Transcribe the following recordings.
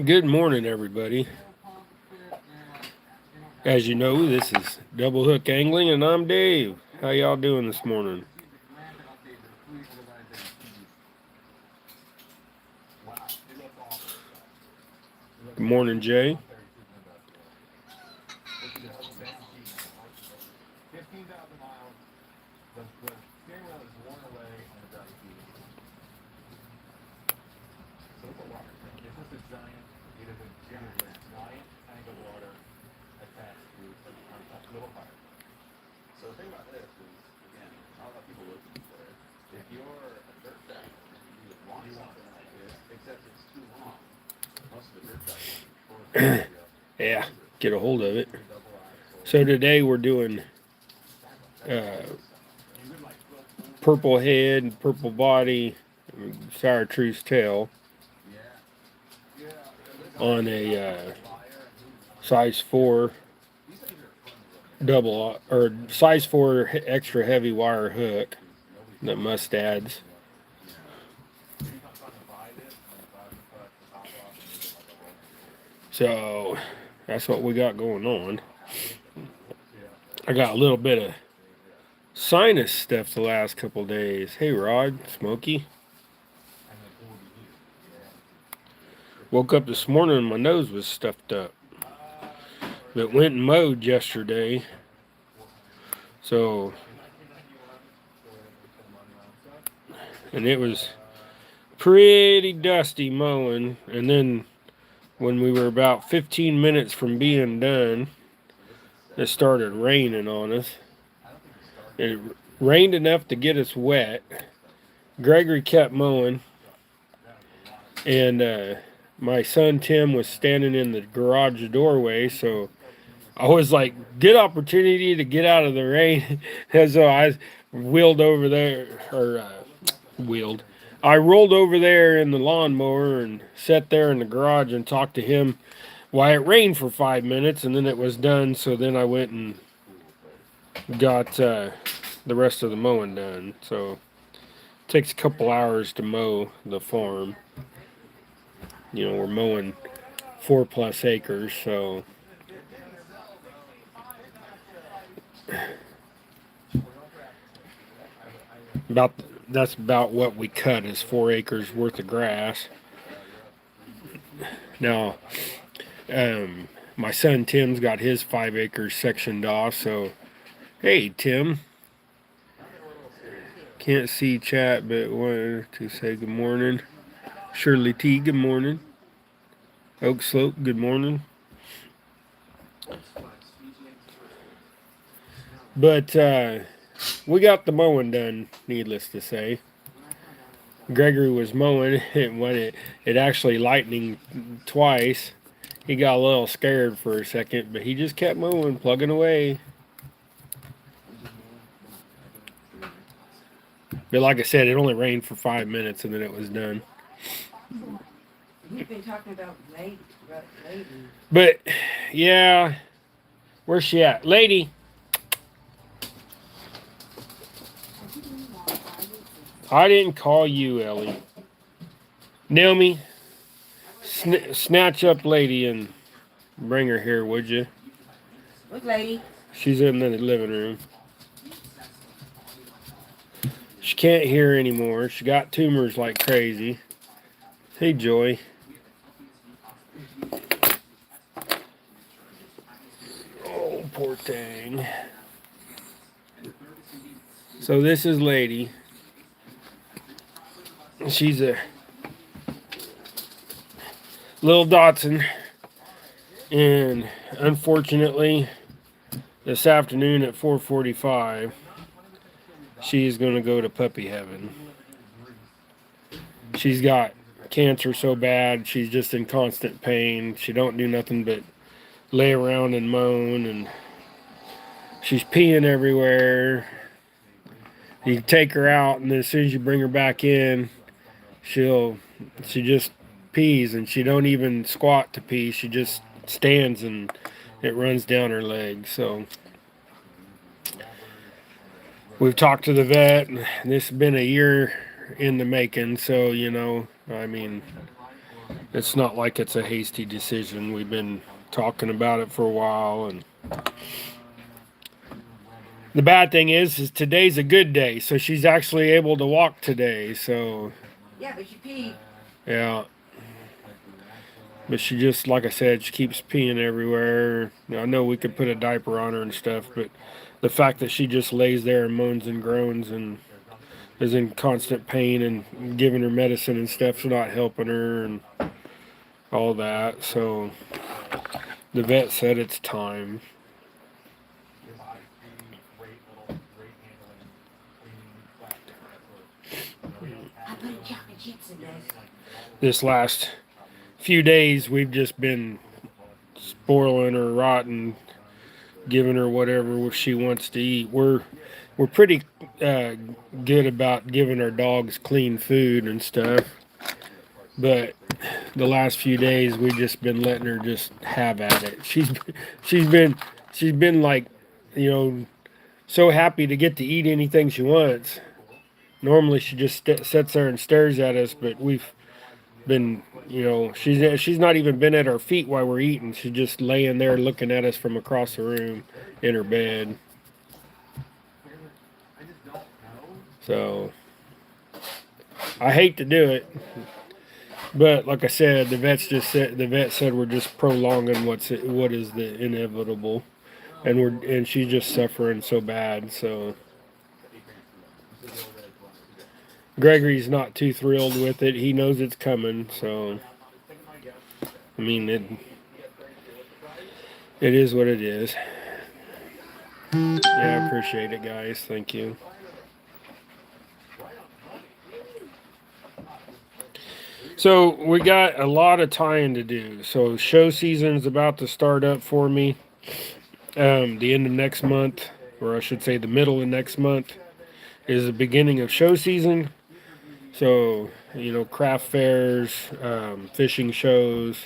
Good morning, everybody. As you know, this is Double Hook Angling, and I'm Dave. How y'all doing this morning? Good morning, Jay. Yeah, get a hold of it. So today we're doing uh, purple head, purple body, sour truce tail on a size 4 double or size 4 extra heavy wire hook that Mustad's. So that's what we got going on. I got a little bit of sinus stuff the last couple days. Hey Rod, Smokey. Woke up this morning and my nose was stuffed up. But went and mowed yesterday. So, and it was pretty dusty mowing. And then when we were about 15 minutes from being done, it started raining on us. It rained enough to get us wet. Gregory kept mowing. And my son Tim was standing in the garage doorway, so I was like, good opportunity to get out of the rain. And so I wheeled over there, or wheeled. I rolled over there in the lawnmower and sat there in the garage and talked to him while it rained for 5 minutes, and then it was done. So then I went and got the rest of the mowing done. So it takes a couple hours to mow the farm. You know, we're mowing 4+ acres, so that's about what we cut is 4 acres worth of grass. Now, my son Tim's got his 5 acres sectioned off, so hey Tim. Can't see chat, but wanted to say good morning. Shirley T, good morning. Oak Slope, good morning. But we got the mowing done, needless to say. Gregory was mowing, and when it actually lightning twice, he got a little scared for a second, but he just kept mowing, plugging away. But like I said, it only rained for 5 minutes, and then it was done. You've been talking about lady. But, yeah, where's she at? Lady! I didn't call you, Ellie. Naomi, snatch up Lady and bring her here, would you? What lady? She's in the living room. She can't hear anymore. She got tumors like crazy. Hey, Joy. Oh, poor thing. So this is Lady. She's a little Dotson. And unfortunately, this afternoon at 4:45, she's going to go to puppy heaven. She's got cancer so bad, she's just in constant pain. She don't do nothing but lay around and moan, and she's peeing everywhere. You take her out, and then as soon as you bring her back in, she just pees, and she don't even squat to pee. She just stands, and it runs down her leg. So we've talked to the vet, and this has been a year in the making. So, you know, I mean, it's not like it's a hasty decision. We've been talking about it for a while, and the bad thing is today's a good day, so she's actually able to walk today. So Yeah, but you peed. yeah, but she just, like I said, she keeps peeing everywhere. I know we could put a diaper on her and stuff, but the fact that she just lays there and moans and groans and is in constant pain and giving her medicine and stuff's not helping her and all that. So the vet said it's time. I put chocolate chips in this. This last few days, we've just been spoiling her rotten, giving her whatever she wants to eat. We're pretty uh, good about giving our dogs clean food and stuff, but the last few days we've just been letting her just have at it. She's been she's been like, you know, so happy to get to eat anything she wants. Normally she just sits there and stares at us, but we've been, you know, she's not even been at our feet while we're eating. She's just laying there looking at us from across the room in her bed. So I hate to do it, but like I said, the vet said we're just prolonging what is the inevitable, and she's just suffering so bad. So Gregory's not too thrilled with it. He knows it's coming. So I mean, it is what it is. Yeah, I appreciate it, guys. Thank you. So we got a lot of tying to do. So show season's about to start up for me. The end of next month, or I should say the middle of next month, is the beginning of show season. So, you know, craft fairs, fishing shows,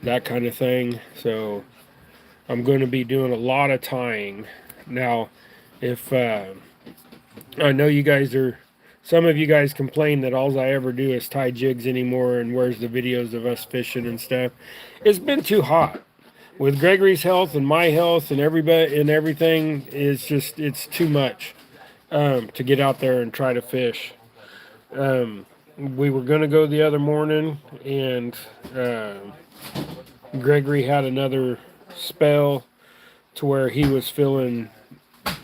that kind of thing. So I'm going to be doing a lot of tying. Now, if I know you guys are, some of you guys complain that all I ever do is tie jigs anymore, and where's the videos of us fishing and stuff. It's been too hot. With Gregory's health and my health and everybody and everything, it's too much to get out there and try to fish. We were gonna go the other morning, and Gregory had another spell to where he was feeling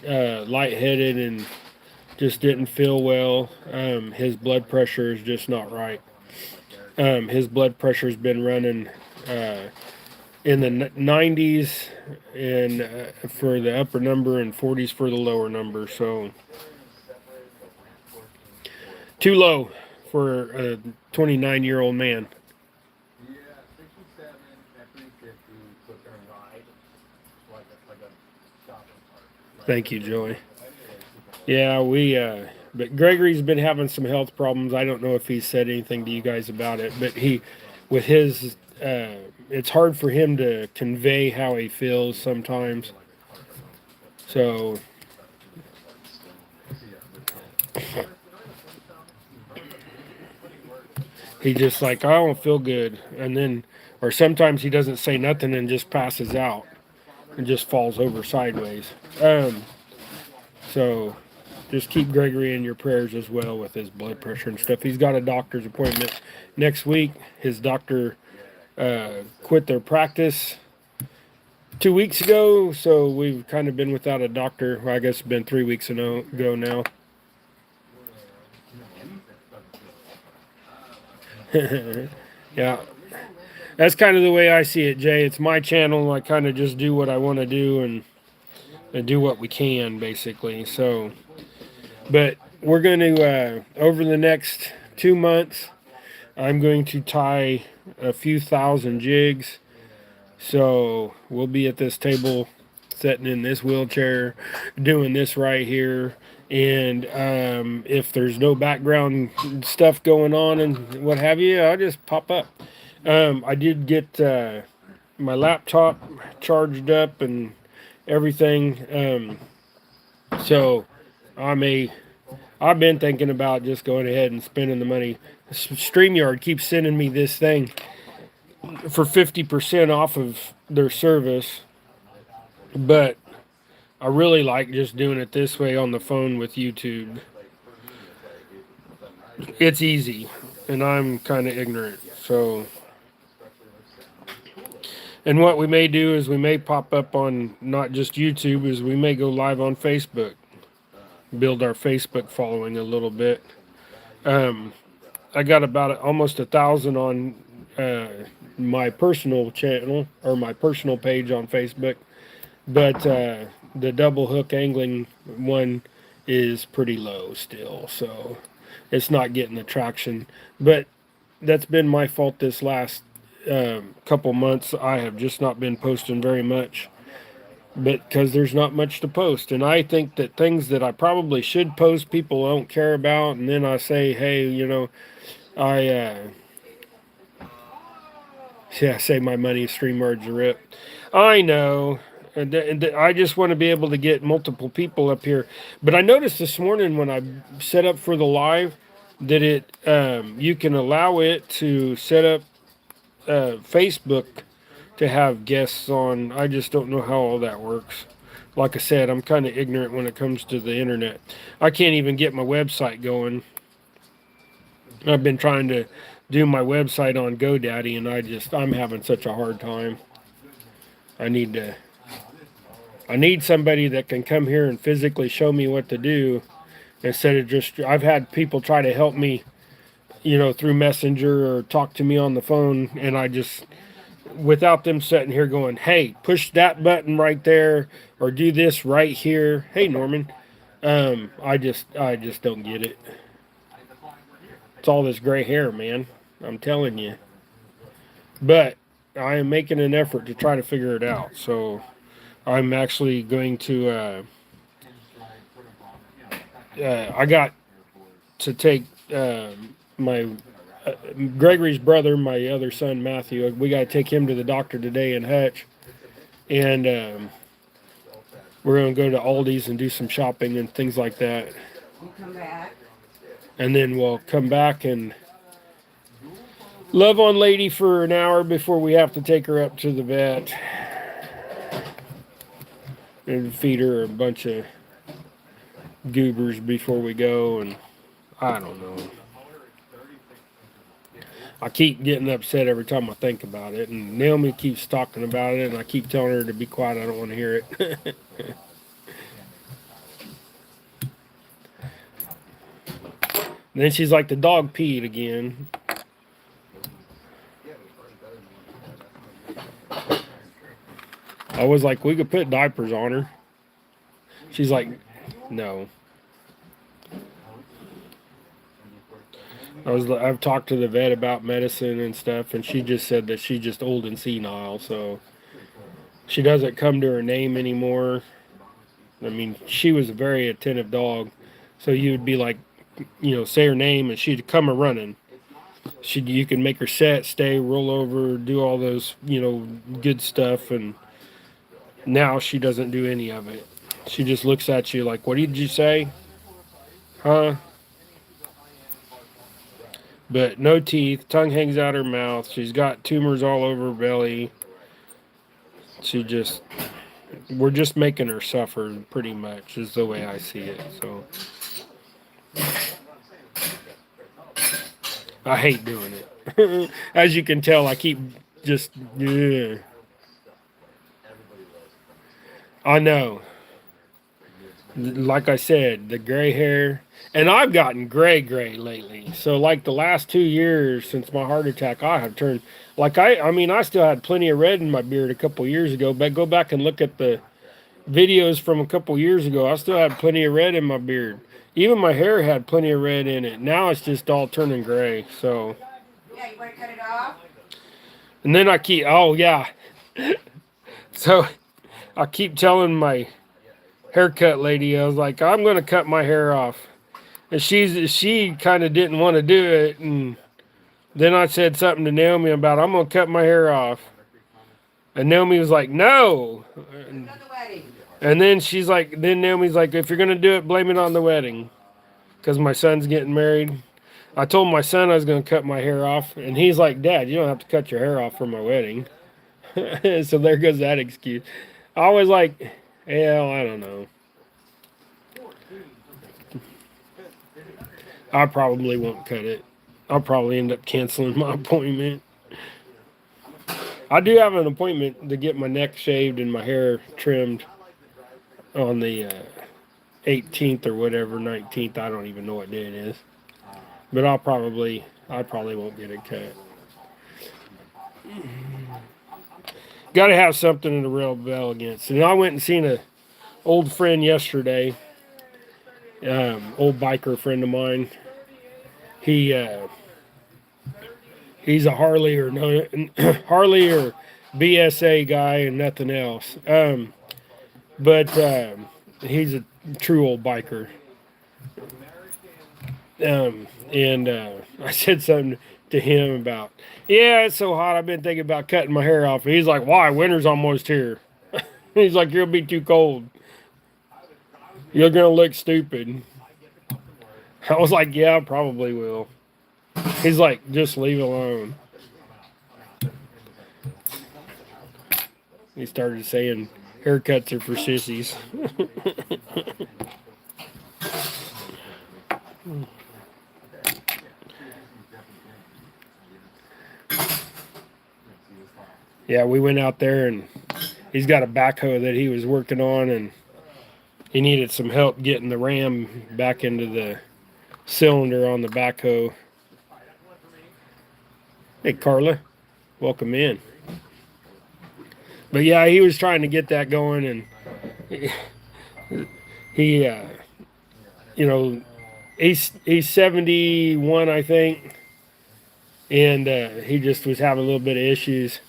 lightheaded and just didn't feel well. His blood pressure is just not right. His blood pressure's been running in the 90s and for the upper number and 40s for the lower number. So too low for a 29-year-old man. Thank you, Joey. Yeah, but Gregory's been having some health problems. I don't know if he's said anything to you guys about it, but with his, it's hard for him to convey how he feels sometimes. So, he just like, I don't feel good. And then, or sometimes he doesn't say nothing and just passes out and just falls over sideways. So just keep Gregory in your prayers as well with his blood pressure and stuff. He's got a doctor's appointment next week. His doctor quit their practice 2 weeks ago, so we've kind of been without a doctor. Well, I guess it's been 3 weeks ago now. Yeah, that's kind of the way I see it, Jay. It's my channel. I kind of just do what I want to do and do what we can, basically. So, but we're going to, over the next 2 months, I'm going to tie a few thousand jigs. So we'll be at this table, sitting in this wheelchair, doing this right here. And if there's no background stuff going on and what have you, I'll just pop up. I did get my laptop charged up and everything. So I've been thinking about just going ahead and spending the money. StreamYard keeps sending me this thing for 50% off of their service, but I really like just doing it this way on the phone with YouTube. It's easy, and I'm kind of ignorant. So, and what we may do is we may pop up on not just YouTube, is we may go live on Facebook, build our Facebook following a little bit. Um, I got about almost 1,000 on uh, my personal channel or my personal page on Facebook, but the double hook angling one is pretty low still, so it's not getting the traction. But that's been my fault this last couple months. I have just not been posting very much, but because there's not much to post, and I think that things that I probably should post, people don't care about, and then I say, hey, I yeah, say my money stream margins are ripped. I know. And I just want to be able to get multiple people up here. But I noticed this morning when I set up for the live that you can allow it to set up Facebook to have guests on. I just don't know how all that works. Like I said, I'm kind of ignorant when it comes to the internet. I can't even get my website going. I've been trying to do my website on GoDaddy, and I'm having such a hard time. I need to. I need somebody that can come here and physically show me what to do instead of just. I've had people try to help me, through Messenger or talk to me on the phone, and I just, without them sitting here going, "Hey, push that button right there," or "Do this right here." Hey, Norman, I just don't get it. It's all this gray hair, man. I'm telling you. But I am making an effort to try to figure it out. So I'm actually going to. I got to take my Gregory's brother, my other son Matthew. We got to take him to the doctor today in Hutch, and we're going to go to Aldi's and do some shopping and things like that. We'll come back. And then we'll come back and love on Lady for an hour before we have to take her up to the vet and feed her a bunch of goobers before we go. And I don't know. I keep getting upset every time I think about it, and Naomi keeps talking about it, and I keep telling her to be quiet. I don't want to hear it. And then she's like, the dog peed again. I was like, we could put diapers on her. She's like, no. I've talked to the vet about medicine and stuff, and she just said that she's just old and senile, so she doesn't come to her name anymore. I mean, she was a very attentive dog, so you would be like, say her name, and she'd come a running. You can make her sit, stay, roll over, do all those, good stuff, and now she doesn't do any of it. She just looks at you like, what did you say? Huh? But no teeth, tongue hangs out her mouth. She's got tumors all over her belly. We're just making her suffer pretty much, is the way I see it. So I hate doing it. As you can tell, I keep just. Ugh. I know. Like I said, the gray hair. And I've gotten gray lately. So like the last 2 years since my heart attack, I have turned I still had plenty of red in my beard a couple years ago, but go back and look at the videos from a couple years ago. I still had plenty of red in my beard. Even my hair had plenty of red in it. Now it's just all turning gray. So Yeah, you want to cut it off? and then oh yeah. So I keep telling my haircut lady, I was like, I'm gonna cut my hair off. And she kind of didn't want to do it, and then I said something to Naomi about I'm gonna cut my hair off, and Naomi was like, no. And then Naomi's like, if you're gonna do it, blame it on the wedding, because my son's getting married. I told my son I was going to cut my hair off, and he's like, "Dad, you don't have to cut your hair off for my wedding." So there goes that excuse. I was like, "Hell, I don't know. I probably won't cut it. I'll probably end up canceling my appointment." I do have an appointment to get my neck shaved and my hair trimmed on the 18th or whatever, 19th. I don't even know what day it is. But I probably won't get it cut. Got to have something to rebel against. And I went and seen a old friend yesterday, old biker friend of mine. He's a Harley or no Harley or BSA guy and nothing else. But he's a true old biker. And I said something to him about, yeah, it's so hot. I've been thinking about cutting my hair off. And he's like, why? Winter's almost here. He's like, you'll be too cold. You're gonna look stupid. I was like, yeah, I probably will. He's like, just leave it alone. He started saying haircuts are for sissies. Yeah, we went out there and he's got a backhoe that he was working on, and he needed some help getting the ram back into the cylinder on the backhoe. Hey, Carla, welcome in. But yeah, he was trying to get that going, and he you know, he's 71, I think, and he just was having a little bit of issues.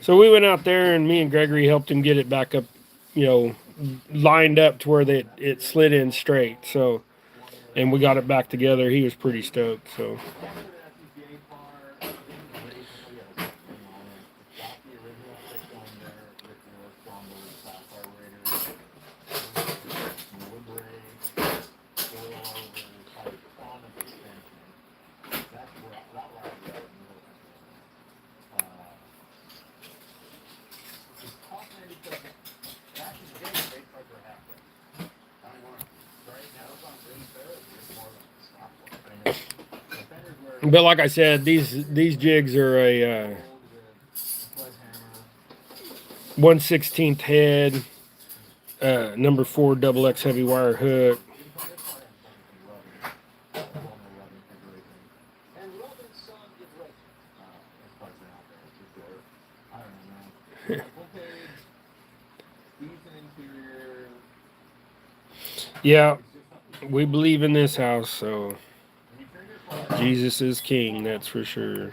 So we went out there, and me and Gregory helped him get it back up, lined up to where it slid in straight. So, and we got it back together. He was pretty stoked. So. But like I said, these jigs are a 1/16 head, number 4 double X heavy wire hook. Yeah, we believe in this house, so Jesus is king, that's for sure.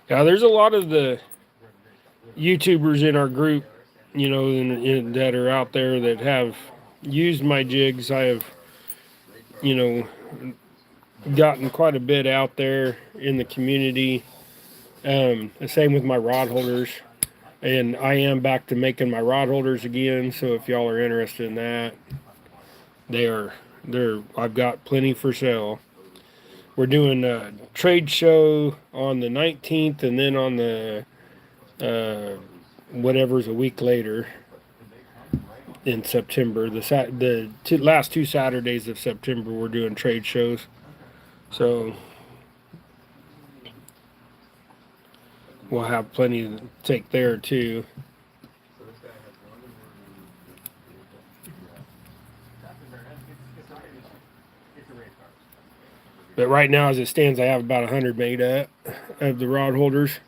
Yeah, there's a lot of the YouTubers in our group, that are out there that have used my jigs. I have, gotten quite a bit out there in the community. The same with my rod holders. And I am back to making my rod holders again. So if y'all are interested in that, I've got plenty for sale. We're doing a trade show on the 19th, and then on the whatever's a week later in September. The last 2 Saturdays of September, we're doing trade shows. So we'll have plenty to take there too. But right now, as it stands, I have about 100 made up of the rod holders.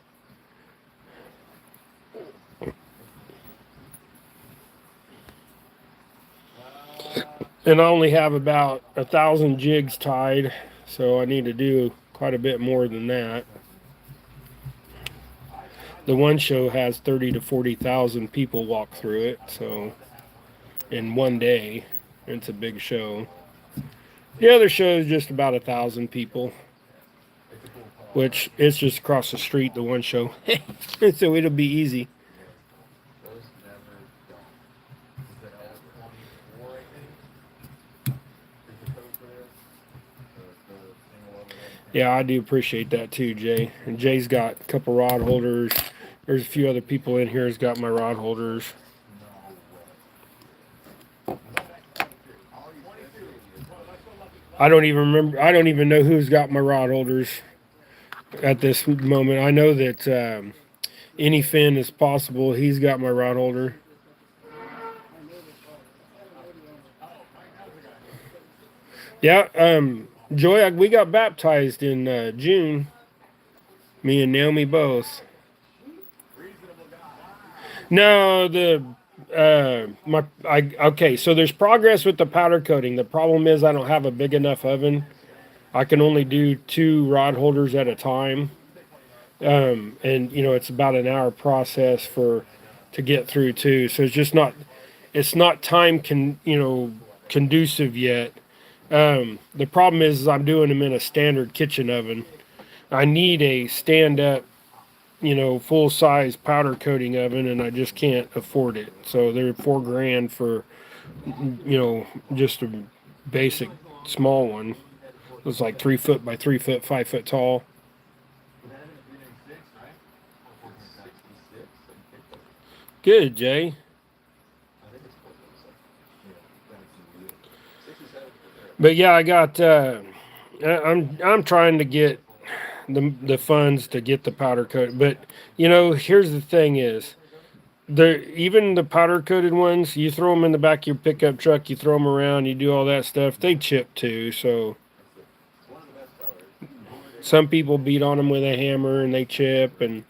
And I only have about 1,000 jigs tied, so I need to do quite a bit more than that. The one show has 30 to 40,000 people walk through it, so in one day, it's a big show. The other show is just about 1,000 people, which it's just across the street, the one show. So it'll be easy. Yeah, I do appreciate that too, Jay. And Jay's got a couple rod holders. There's a few other people in here who's got my rod holders. I don't even remember. I don't even know who's got my rod holders at this moment. I know that any Finn is possible. He's got my rod holder. Yeah, Joy, we got baptized in June. Me and Naomi both. No, okay. So there's progress with the powder coating. The problem is I don't have a big enough oven. I can only do 2 rod holders at a time, and it's about an hour process to get through too. So it's not time conducive yet. The problem is I'm doing them in a standard kitchen oven. I need a stand up, full size powder coating oven, and I just can't afford it. So they're $4,000 for, just a basic small one. It's like 3 foot by 3 foot, 5 foot tall. Good, Jay. But yeah, I got. I'm trying to get the funds to get the powder coat. But here's the thing: is even the powder coated ones, you throw them in the back of your pickup truck, you throw them around, you do all that stuff. They chip too. So some people beat on them with a hammer and they chip, and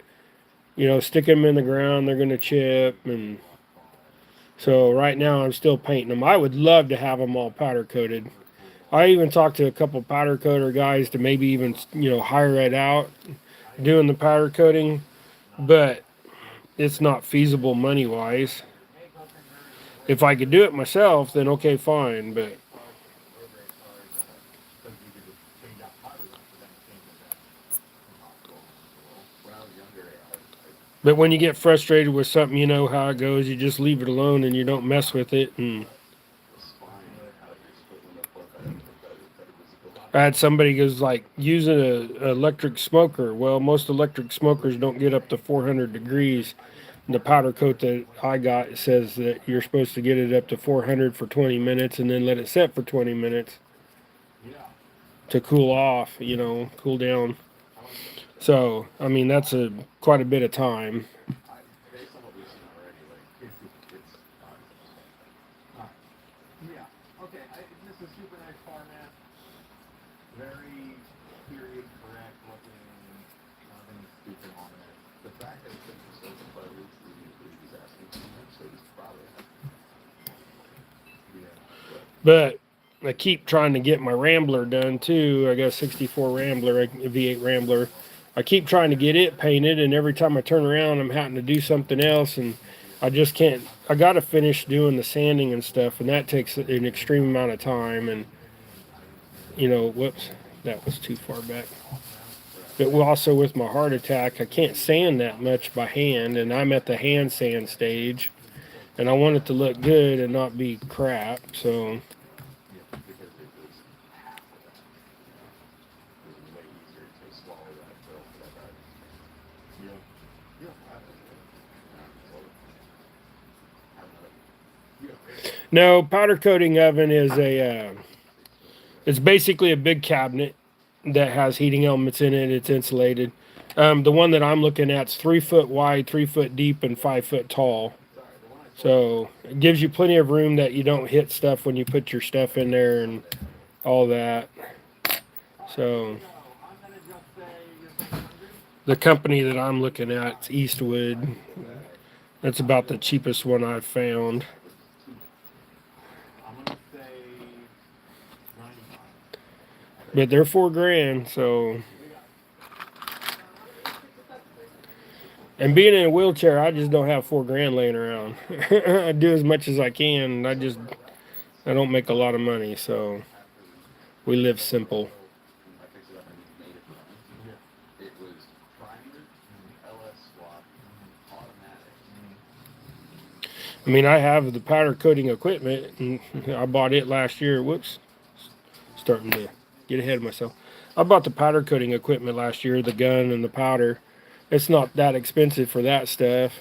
stick them in the ground, they're gonna chip. And so right now I'm still painting them. I would love to have them all powder coated. I even talked to a couple powder coater guys to maybe even hire it out doing the powder coating, but it's not feasible money wise. If I could do it myself, then okay, fine. But when you get frustrated with something, you know how it goes. You just leave it alone and you don't mess with it. And I had somebody goes like using a electric smoker. Well, most electric smokers don't get up to 400 degrees. The powder coat that I got says that you're supposed to get it up to 400 for 20 minutes and then let it set for 20 minutes to cool off, cool down. So, I mean, that's quite a bit of time. But I keep trying to get my Rambler done too. I got a 64 Rambler, a V8 Rambler. I keep trying to get it painted, and every time I turn around, I'm having to do something else, and I just can't. I got to finish doing the sanding and stuff, and that takes an extreme amount of time. And whoops, that was too far back. But also with my heart attack, I can't sand that much by hand, and I'm at the hand sand stage, and I want it to look good and not be crap. So. No, powder coating oven is it's basically a big cabinet that has heating elements in it. It's insulated. The one that I'm looking at is 3 foot wide, 3 foot deep, and 5 foot tall. So it gives you plenty of room that you don't hit stuff when you put your stuff in there and all that. So the company that I'm looking at is Eastwood. That's about the cheapest one I've found. But they're $4,000, so. And being in a wheelchair, I just don't have $4,000 laying around. I do as much as I can. I don't make a lot of money, so we live simple. I mean, I have the powder coating equipment, and I bought it last year. Whoops, starting to get ahead of myself. I bought the powder coating equipment last year, the gun and the powder. It's not that expensive for that stuff.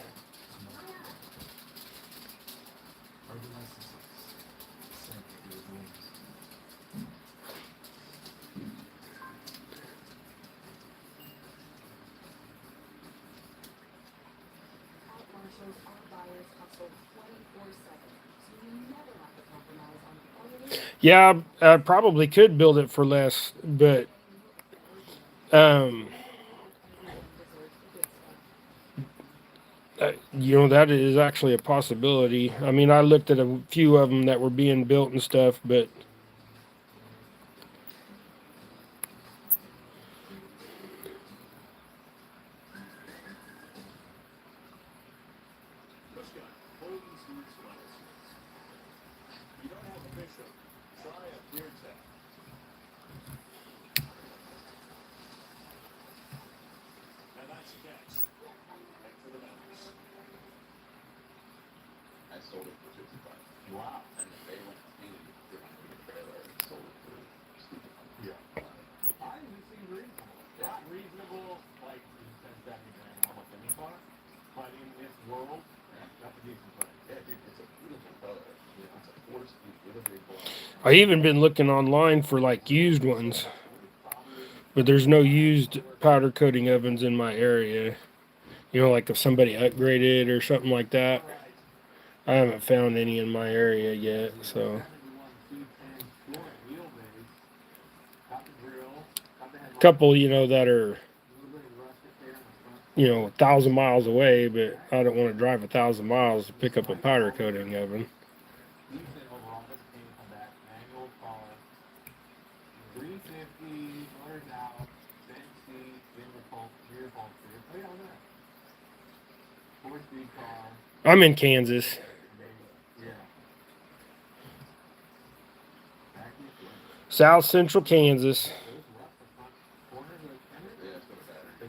Yeah, I probably could build it for less, but um, that is actually a possibility. I mean, I looked at a few of them that were being built and stuff, but I even been looking online for like used ones, but there's no used powder coating ovens in my area. Like if somebody upgraded or something like that. I haven't found any in my area yet, so a couple, that are 1,000 miles away, but I don't want to drive 1,000 miles to pick up a powder coating oven. I'm in Kansas. South Central Kansas.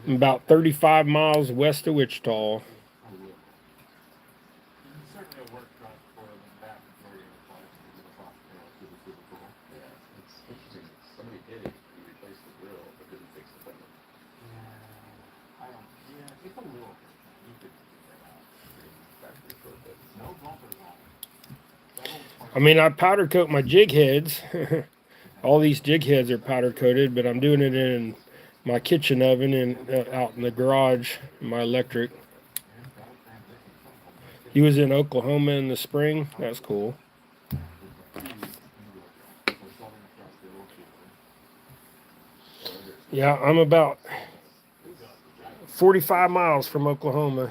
About 35 miles west of Wichita. I mean, I powder coat my jig heads. All these jig heads are powder coated, but I'm doing it in my kitchen oven and out in the garage, my electric. He was in Oklahoma in the spring. That's cool. Yeah, I'm about 45 miles from Oklahoma.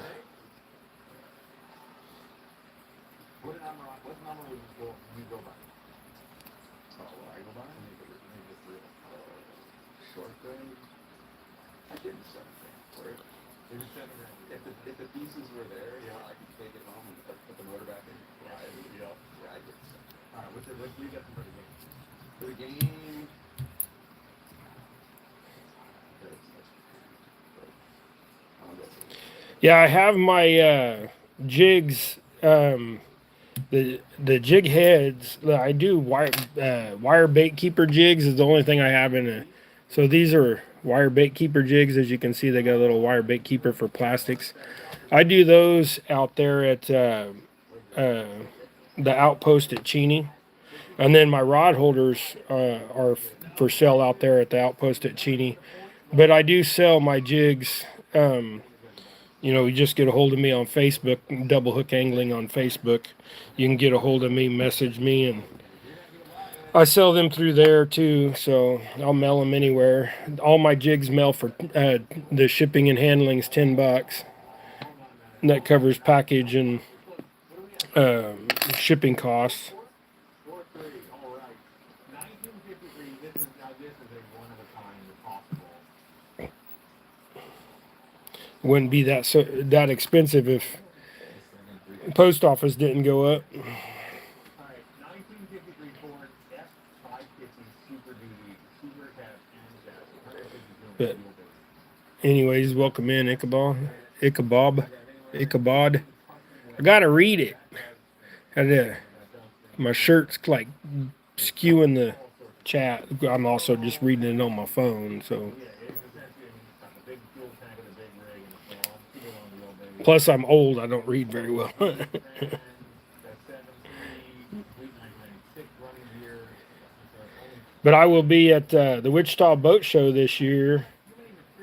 Yeah, I have my jigs. The jig heads. I do wire bait keeper jigs is the only thing I have in it. So these are wire bait keeper jigs. As you can see, they got a little wire bait keeper for plastics. I do those out there at uh, the outpost at Cheney, and then my rod holders are for sale out there at the outpost at Cheney. But I do sell my jigs. You just get a hold of me on Facebook, Double Hook Angling on Facebook. You can get a hold of me, message me, and I sell them through there too. So I'll mail them anywhere. All my jigs mail for the shipping and handling is $10. And that covers package and shipping costs. Wouldn't be that expensive if the post office didn't go up. But anyways, welcome in Ichabod. I gotta read it. My shirt's like skewing the chat. I'm also just reading it on my phone. So plus I'm old. I don't read very well. But I will be at the Wichita Boat Show this year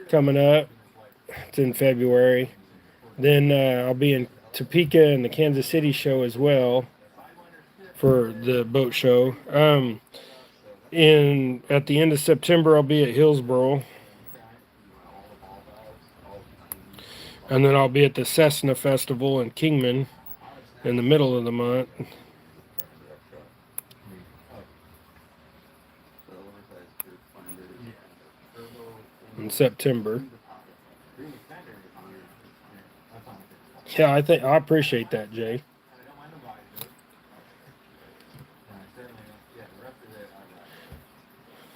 coming up. It's in February. Then I'll be in Topeka and the Kansas City show as well for the boat show. In at the end of September, I'll be at Hillsboro, and then I'll be at the Cessna Festival in Kingman in the middle of the month in September. Yeah, I appreciate that, Jay.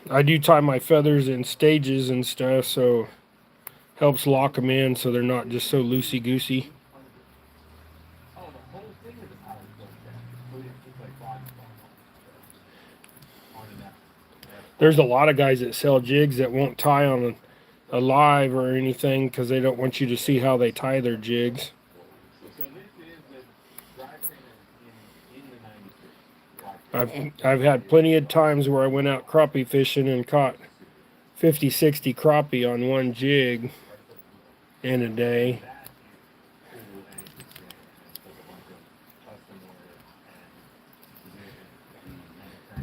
I do tie my feathers in stages and stuff, so helps lock them in so they're not just so loosey goosey. There's a lot of guys that sell jigs that won't tie on a live or anything because they don't want you to see how they tie their jigs. I've had plenty of times where I went out crappie fishing and caught 50, 60 crappie on one jig in a day.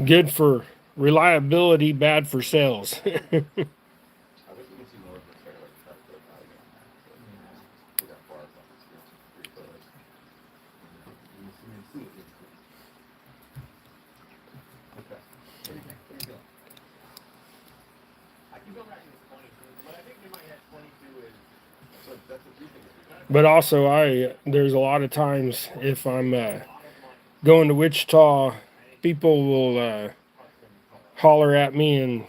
Good for reliability, bad for sales. But also, there's a lot of times if I'm going to Wichita, people will holler at me, and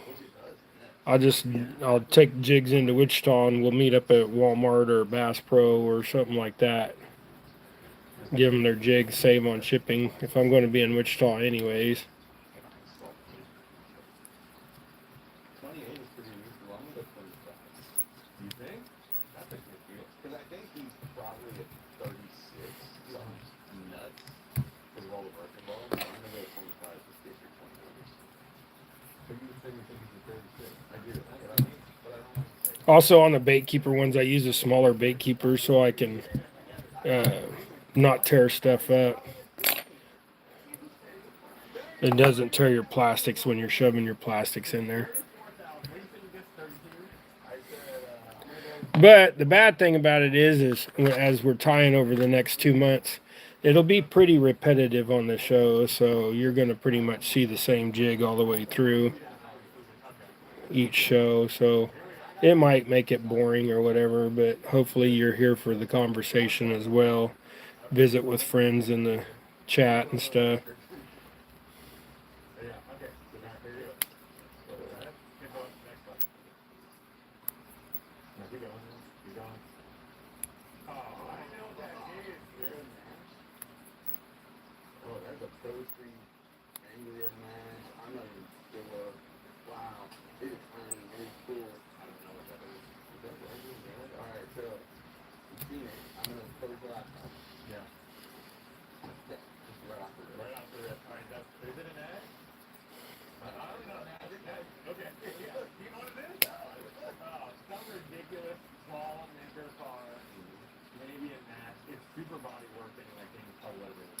I'll take jigs into Wichita, and we'll meet up at Walmart or Bass Pro or something like that. Give them their jigs, save on shipping if I'm going to be in Wichita anyways. Also on the bait keeper ones, I use a smaller bait keeper so I can not tear stuff up. It doesn't tear your plastics when you're shoving your plastics in there. But the bad thing about it is as we're tying over the next 2 months, it'll be pretty repetitive on the show, so you're going to pretty much see the same jig all the way through each show, so it might make it boring or whatever, but hopefully you're here for the conversation as well. Visit with friends in the chat and stuff.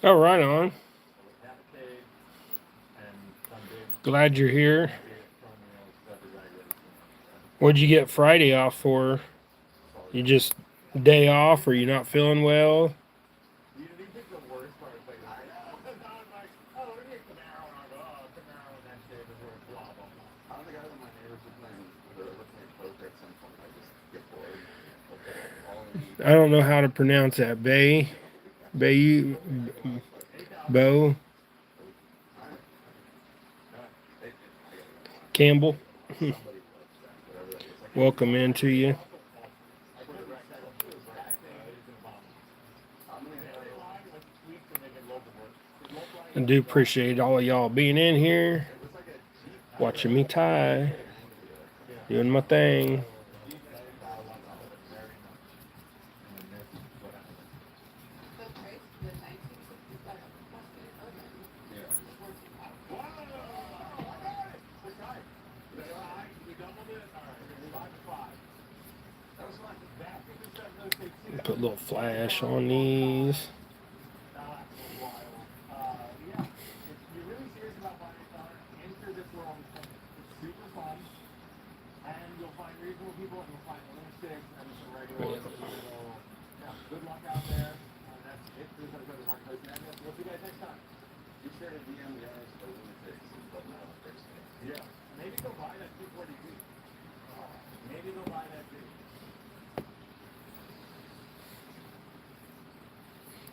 Oh, right on. Glad you're here. What'd you get Friday off for? You just day off, or you not feeling well? I don't know how to pronounce that. Bo Campbell. Welcome into you. I do appreciate all of y'all being in here. Watching me tie. Doing my thing. Put a little flash on these.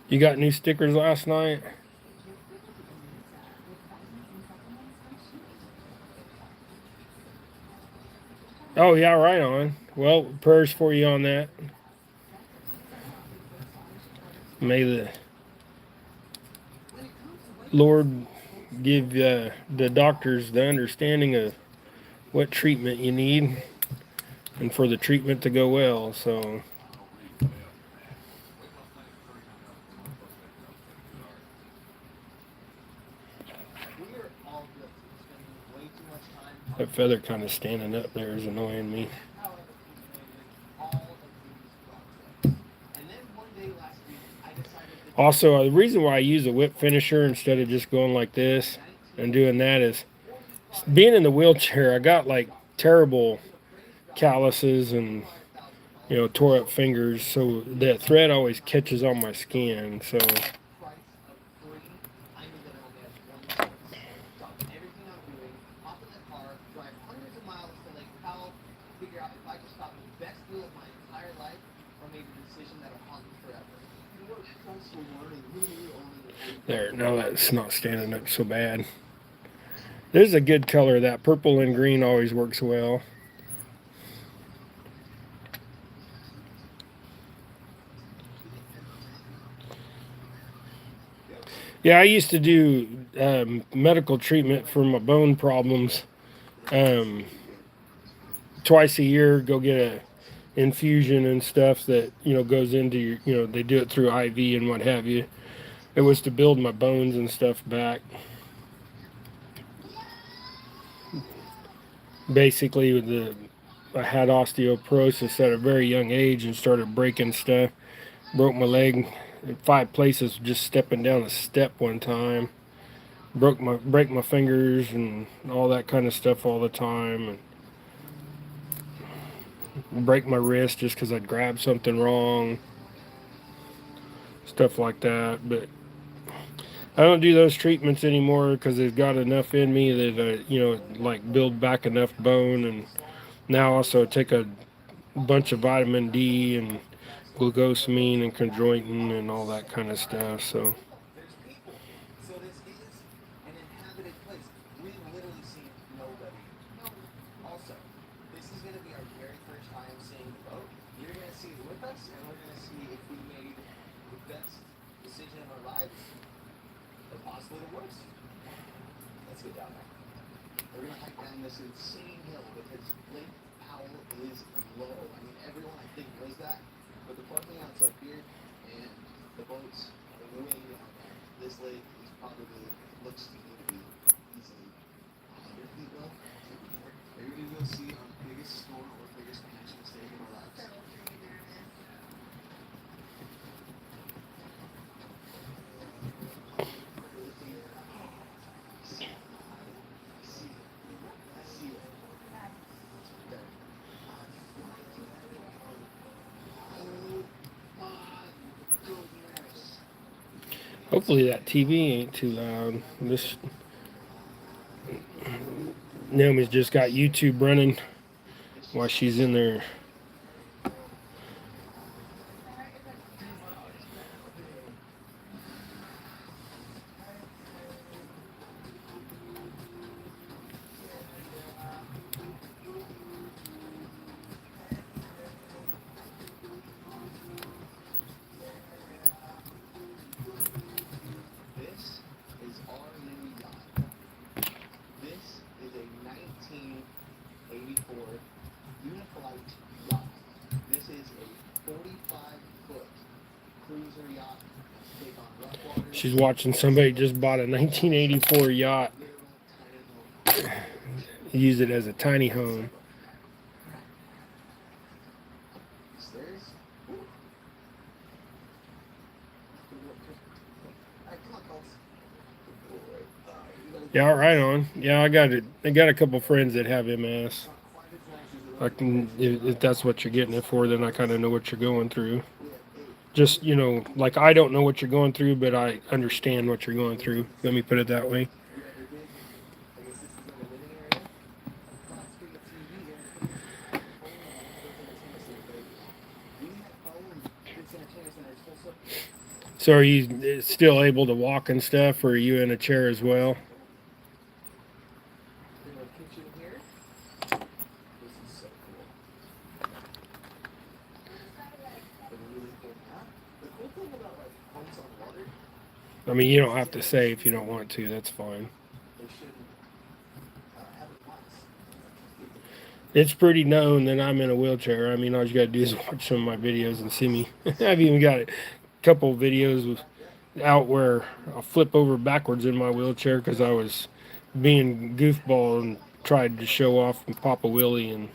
You got new stickers last night? Oh yeah, right on. Well, prayers for you on that. May the Lord give the doctors the understanding of what treatment you need and for the treatment to go well. So that feather kind of standing up there is annoying me. Also, the reason why I use a whip finisher instead of just going like this and doing that is being in the wheelchair, I got like terrible calluses and tore up fingers, so that thread always catches on my skin. So there, now that's not standing up so bad. There's a good color. That purple and green always works well. Yeah, I used to do medical treatment for my bone problems. Twice a year, go get a infusion and stuff that goes into your, they do it through IV and what have you. It was to build my bones and stuff back. Basically, I had osteoporosis at a very young age and started breaking stuff. Broke my leg in 5 places just stepping down a step one time. Break my fingers and all that kind of stuff all the time, and break my wrist just because I'd grab something wrong, stuff like that. But I don't do those treatments anymore because they've got enough in me that like build back enough bone, and now also take a bunch of vitamin D and glucosamine and chondroitin and all that kind of stuff. So hopefully that TV ain't too loud. This Naomi's just got YouTube running while she's in there. She's watching somebody just bought a 1984 yacht, use it as a tiny home. Yeah, right on. Yeah, I got it. I got a couple friends that have MS. I can, if that's what you're getting it for, then I kind of know what you're going through. Just, like I don't know what you're going through, but I understand what you're going through. Let me put it that way. So are you still able to walk and stuff, or are you in a chair as well? I mean, you don't have to say if you don't want to. That's fine. It's pretty known that I'm in a wheelchair. I mean, all you got to do is watch some of my videos and see me. I've even got a couple videos out where I'll flip over backwards in my wheelchair because I was being goofball and tried to show off and pop a wheelie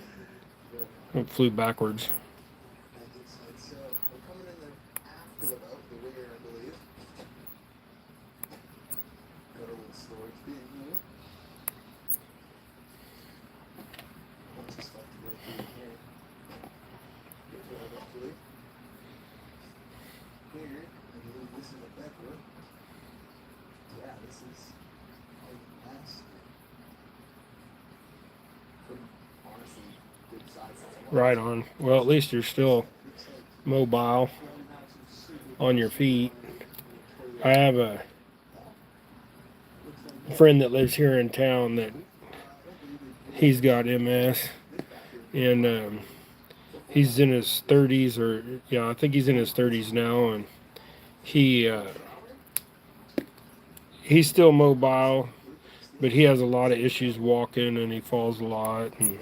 and flew backwards. Right on. Well, at least you're still mobile on your feet. I have a friend that lives here in town that he's got MS, and he's in his 30s, or yeah, I think he's in his 30s now, and he he's still mobile, but he has a lot of issues walking, and he falls a lot, and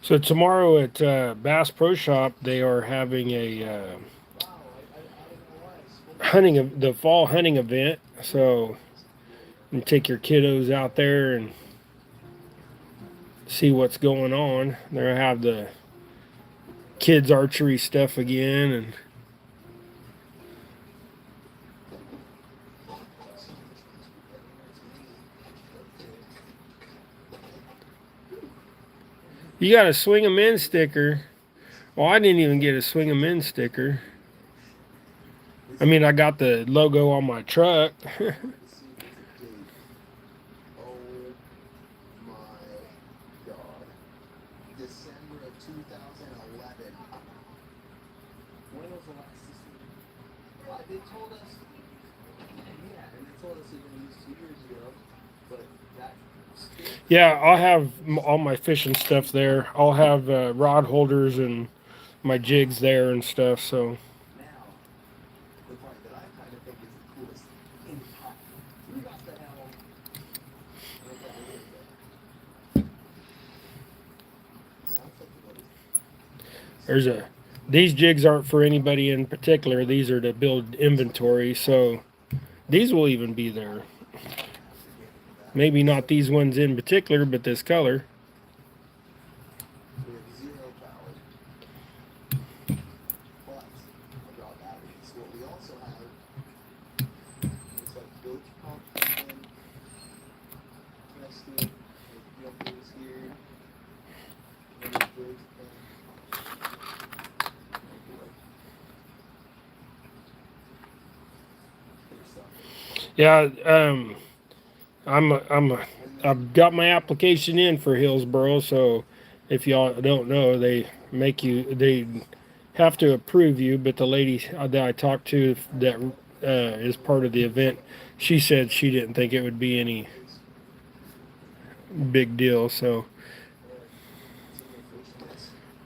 so tomorrow at Bass Pro Shop they are having a the fall hunting event. So you take your kiddos out there and see what's going on. They'll have the kids archery stuff again, and you got a swing 'em in sticker. Well, I didn't even get a swing 'em in sticker. I mean, I got the logo on my truck. Yeah, I'll have all my fishing stuff there. I'll have rod holders and my jigs there and stuff. So these jigs aren't for anybody in particular. These are to build inventory. So these will even be there. Maybe not these ones in particular, but this color. Yeah, I've got my application in for Hillsboro, so if y'all don't know, they have to approve you. But the lady that I talked to that is part of the event, she said she didn't think it would be any big deal. So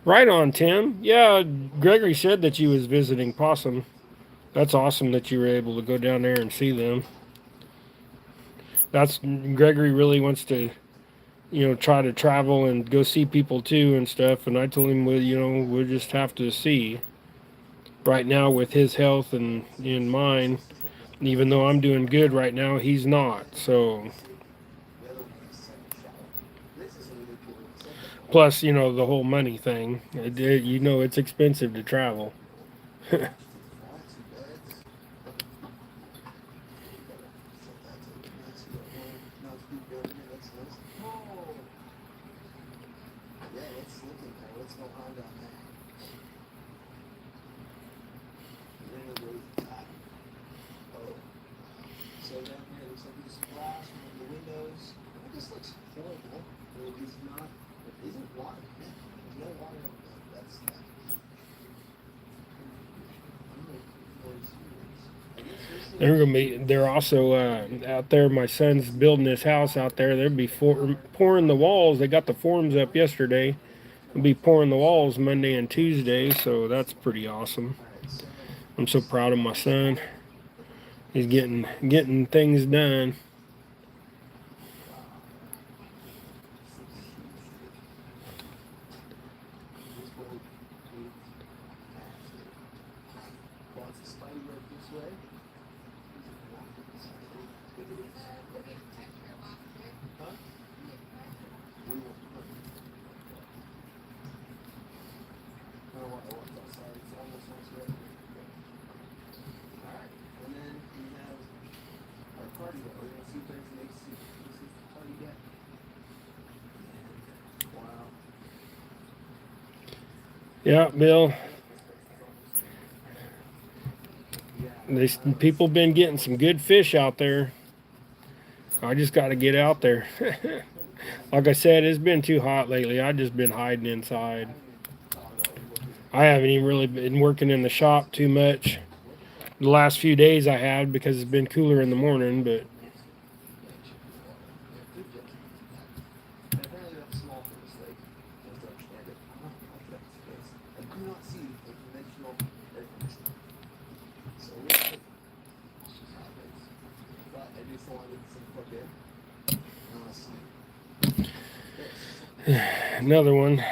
right on, Tim. Yeah, Gregory said that you was visiting Possum. That's awesome that you were able to go down there and see them. That's Gregory really wants to, try to travel and go see people too and stuff. And I told him, well, we'll just have to see. Right now, with his health and in mine, even though I'm doing good right now, he's not. So, plus, the whole money thing. It's expensive to travel. They're also out there. My son's building his house out there. They'll be pouring the walls. They got the forms up yesterday. They'll be pouring the walls Monday and Tuesday, so that's pretty awesome. I'm so proud of my son. He's getting things done. Yeah, Bill. People been getting some good fish out there. I just got to get out there. Like I said, it's been too hot lately. I just been hiding inside. I haven't even really been working in the shop too much. The last few days I have because it's been cooler in the morning, but another one.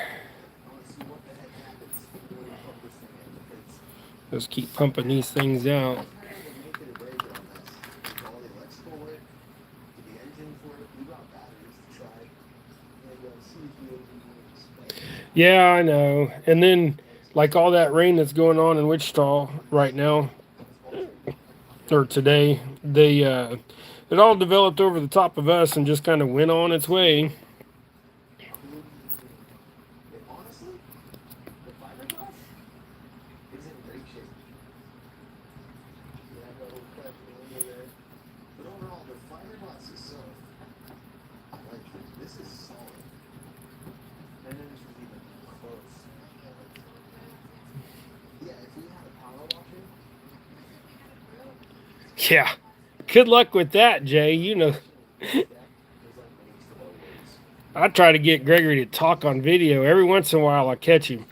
Just keep pumping these things out. Yeah, I know. And then, like all that rain that's going on in Wichita right now, or today, it all developed over the top of us and just kind of went on its way. Yeah. Good luck with that, Jay. I try to get Gregory to talk on video. Every once in a while, I catch him.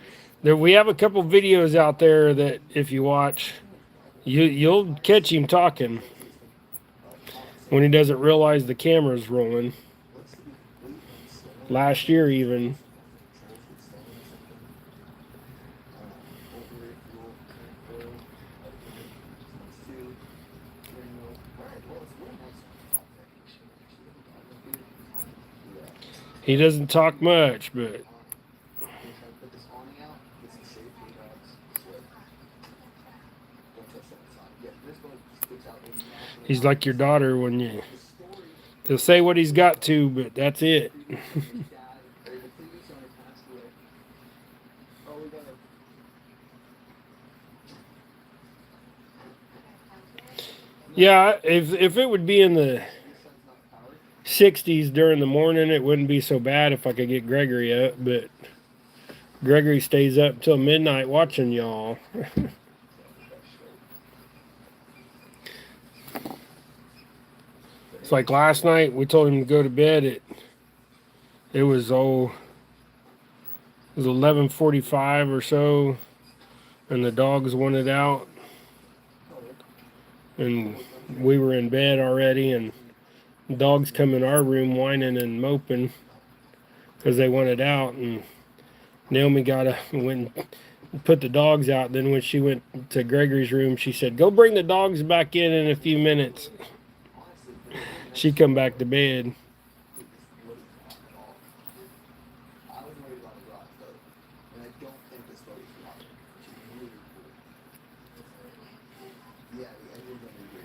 We have a couple videos out there that if you watch, you'll catch him talking when he doesn't realize the camera's rolling. Last year, even. He doesn't talk much, but he's like your daughter when he'll say what he's got to, but that's it. Yeah, if it would be in the 60s during the morning, it wouldn't be so bad if I could get Gregory up, but Gregory stays up till midnight watching y'all. It's like last night we told him to go to bed at it was 11:45 or so, and the dogs wanted out, and we were in bed already, and the dogs come in our room whining and moping because they wanted out, and Naomi went and put the dogs out. Then when she went to Gregory's room, she said, "Go bring the dogs back in a few minutes." She come back to bed.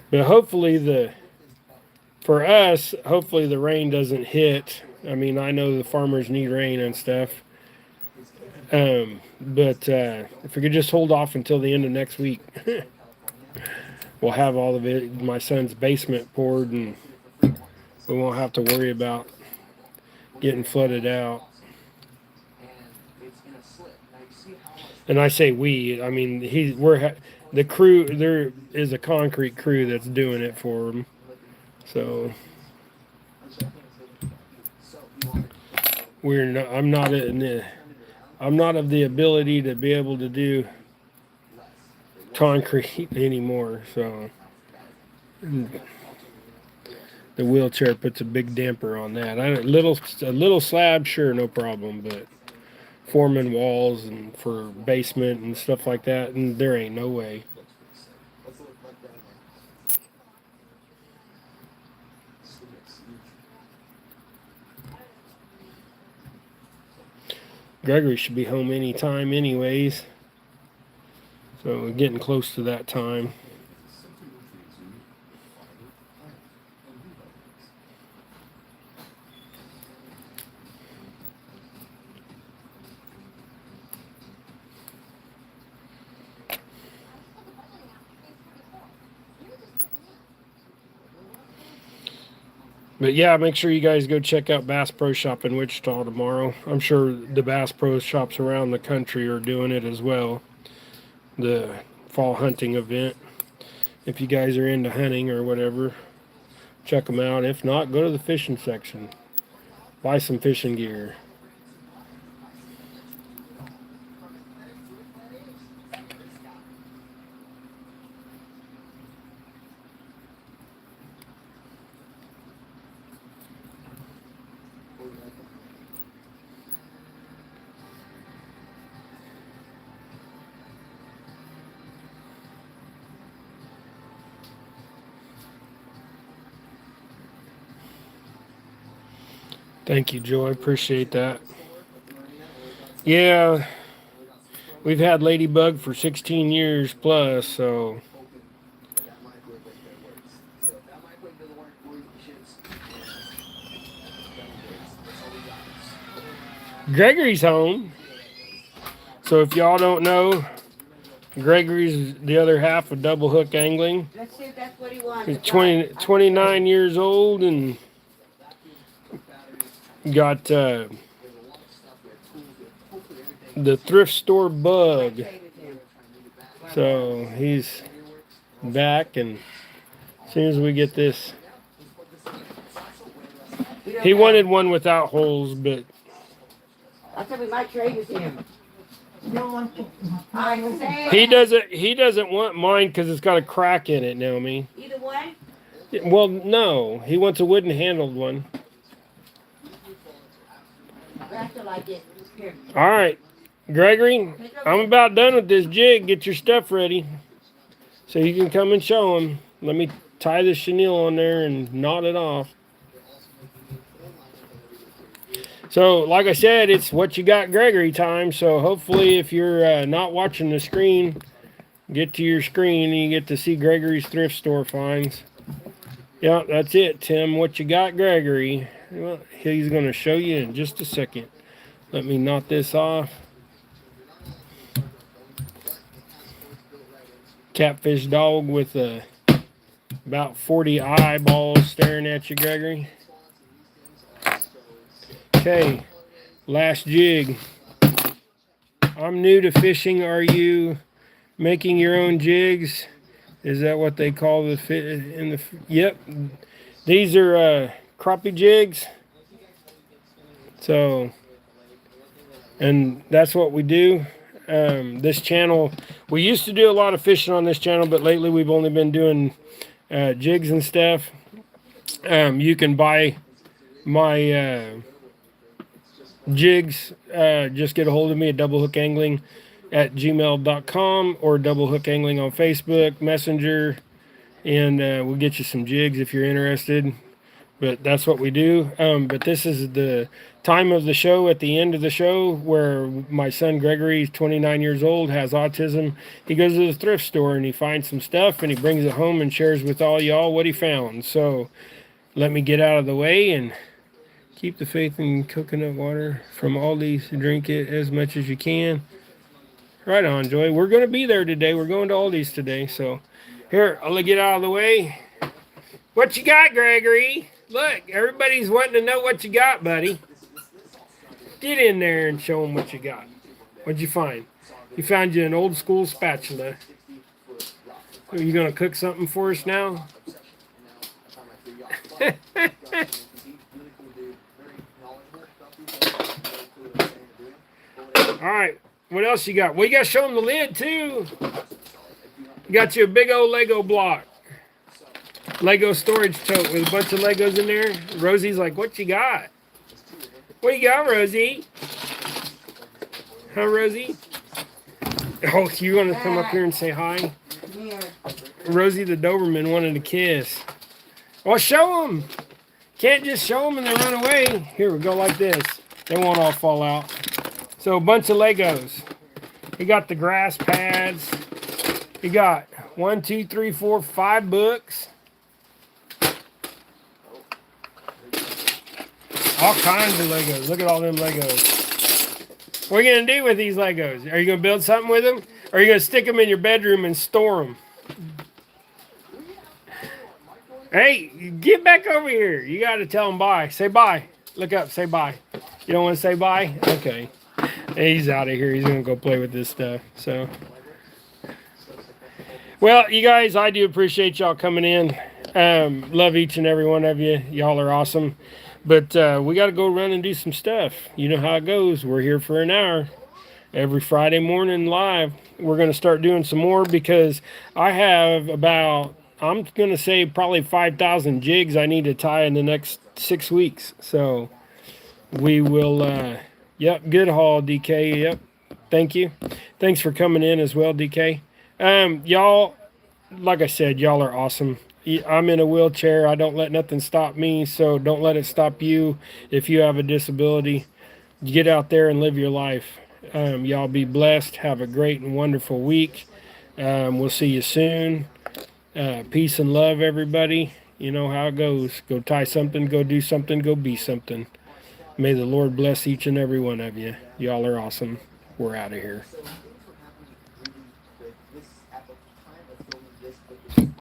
But hopefully for us, hopefully the rain doesn't hit. I mean, I know the farmers need rain and stuff. But if we could just hold off until the end of next week, we'll have all of it, my son's basement poured, and we won't have to worry about getting flooded out. And I say we, I mean the crew. There is a concrete crew that's doing it for him. So I'm not of the ability to be able to do concrete anymore. So the wheelchair puts a big damper on that. A little slab, sure, no problem, but forming walls and for basement and stuff like that, and there ain't no way. Gregory should be home anytime anyways, so we're getting close to that time. But yeah, make sure you guys go check out Bass Pro Shop in Wichita tomorrow. I'm sure the Bass Pro Shops around the country are doing it as well. The fall hunting event. If you guys are into hunting or whatever, check them out. If not, go to the fishing section. Buy some fishing gear. Thank you, Joe. I appreciate that. Yeah, we've had Ladybug for 16 years plus, so. Gregory's home. So if y'all don't know, Gregory's the other half of Double Hook Angling. Let's see if that's what he wants. He's 29 years old and got the thrift store bug. So he's back, and as soon as we get this, he wanted one without holes, but I said we might trade with him. he doesn't want mine because it's got a crack in it, Naomi. Either one? Well, no, he wants a wooden handled one. Here. All right, Gregory, I'm about done with this jig. Get your stuff ready so you can come and show him. Let me tie the chenille on there and knot it off. So, like I said, it's what you got Gregory time. So hopefully if you're not watching the screen, get to your screen and you get to see Gregory's thrift store finds. Yeah, that's it, Tim. What you got Gregory? Well, he's going to show you in just a second. Let me knot this off. Catfish dog with about 40 eyeballs staring at you, Gregory. Okay, last jig. I'm new to fishing. Are you making your own jigs? Is that what they call the fit in the? Yep, these are crappie jigs. So, and that's what we do. This channel, we used to do a lot of fishing on this channel, but lately we've only been doing jigs and stuff. You can buy my jigs. Just get a hold of me at doublehookangling@gmail.com or Double Hook Angling on Facebook, Messenger, and we'll get you some jigs if you're interested. But that's what we do. But this is the time of the show at the end of the show where my son Gregory, 29 years old, has autism. He goes to the thrift store and he finds some stuff and he brings it home and shares with all y'all what he found. So let me get out of the way and keep the faith in coconut water from Aldi's. Drink it as much as you can. Right on, Joy. We're going to be there today. We're going to Aldi's today. So here, I'll get out of the way. What you got, Gregory? Look, everybody's wanting to know what you got, buddy. Get in there and show them what you got. What'd you find? You found you an old school spatula. Are you going to cook something for us now? All right. What else you got? Well, you got to show them the lid, too. You got you a big old Lego block. Lego storage tote with a bunch of Legos in there. Rosie's like, what you got? What you got, Rosie? Huh, Rosie? Oh, you want to come up here and say hi? Yeah. Rosie the Doberman wanted a kiss. Well, show them. Can't just show them and they run away. Here, we go like this. They won't all fall out. So, a bunch of Legos. You got the grass pads. You got 1, 2, 3, 4, 5 books. All kinds of Legos. Look at all them Legos. What are you going to do with these Legos? Are you going to build something with them? Or are you going to stick them in your bedroom and store them? Hey, get back over here. You got to tell them bye. Say bye. Look up. Say bye. You don't want to say bye? Okay. He's out of here. He's going to go play with this stuff. So, well, you guys, I do appreciate y'all coming in. Love each and every one of you. Y'all are awesome. But we got to go run and do some stuff. You know how it goes. We're here for an hour every Friday morning live. We're going to start doing some more because I have about, I'm going to say probably 5,000 jigs I need to tie in the next 6 weeks. So we will, yep, good haul, DK. Yep, thank you. Thanks for coming in as well, DK. Y'all, like I said, y'all are awesome. I'm in a wheelchair. I don't let nothing stop me, so don't let it stop you. If you have a disability, get out there and live your life. Y'all be blessed. Have a great and wonderful week. We'll see you soon. Peace and love, everybody. You know how it goes. Go tie something, go do something, go be something. May the Lord bless each and every one of you. Y'all are awesome. We're out of here.